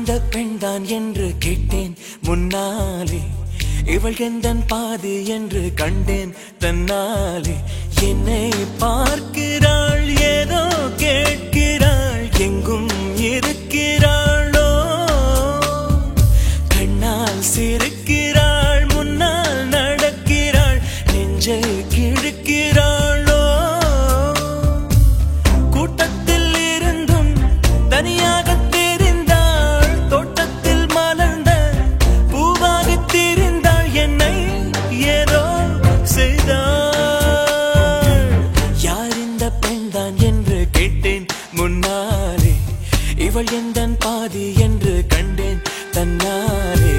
இந்த பெண்தான் என்று கேட்டேன் முன்னாலே, இவள் எந்தன் பாதி என்று கண்டேன் தன்னாலே. என்னை பார்க்கிறாள், ஏதோ கேட்கிறாள், எங்கும் இருக்கிறாளோ, கண்ணால் சிரிக்கிறாள், முன்னால் நடக்கிறாள், நெஞ்சை கிழக்கிறாளோ. கூட்டத்தில் இருந்தும் தனியாக தெரிந்தாள், தோட்டத்தில் மலர்ந்த பூவாக தெரிந்தாள், என்னை ஏதோ செய்தாள். யார் இந்த பெண்தான் என்று கேட்டேன் முன்னாலே, இவள் எந்தன் பாதி என்று கண்டேன் தன்னாலே.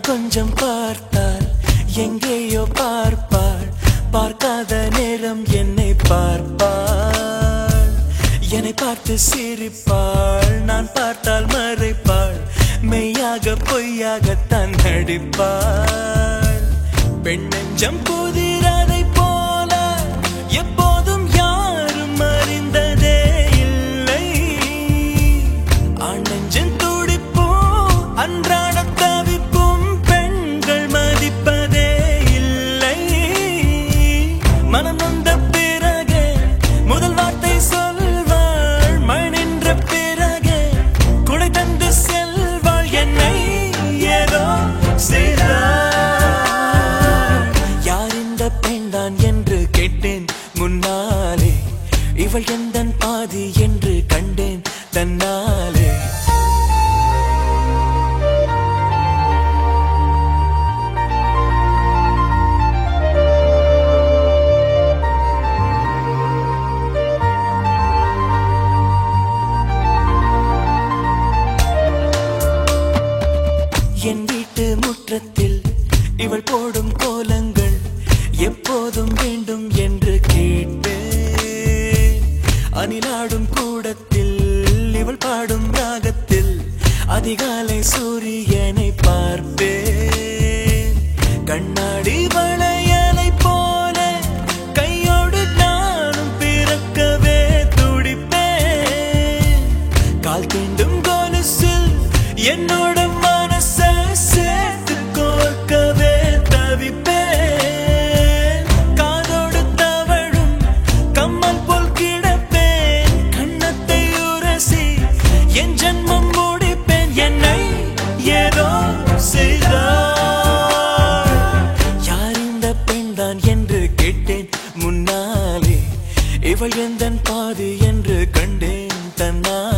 கொஞ்சம் பார்த்தால் எங்கேயோ பார்ப்பாள், பார்க்காத நேரம் என்னை பார்ப்பாள், என்னை பார்த்து சிரிப்பாள், நான் பார்த்தால் மறைப்பாள், மெய்யாக பொய்யாகத்தான் நடிப்பாள். பெண் நெஞ்சம் புதிரதை போல எப்போதும் யாரும் அறிந்ததே இல்லை, ஆண் நெஞ்சின் துடிப்போ அன்றாட மனம் நொந்த பிறகு முதல் வார்த்தை சொல்வாள், மழை நின்ற பிறகு குடை தந்து செல்வாள், என்னை ஏதோ செய்தாள். யார் இந்த பெண்தான் என்று கேட்டேன் முன்னாலே, இவள் எந்தன் பாதி என்று கண்டேன் தன்னாலே. என் வீட்டு முற்றத்தில் இவள் போடும் கோலங்கள் எப்போதும் வேண்டும் என்று கேட்பேன். அணிலாடும் கூடத்தில் இவள் பாடும் ராகத்தில் அதிகாலை சூரியனை பார்ப்பேன். கண்ணாடி வளையலை போல கையோடு நானும் பிறக்கவே துடிப்பேன். கால் தீண்டும் கொலுசில் என்னோட சேர்த்து கோர்க்கவே தவிப்பேன். காதோடு தவழும் கம்மல் போல் கிடப்பேன், கண்ணத்தை உரசி என் ஜன்மம் முடிப்பேன், என்னை ஏதோ செய்தாள். யார் இந்த பெண்தான் என்று கேட்டேன் முன்னாலே, இவள் எந்தன் பாதி என்று கண்டேன் தன்னாலே.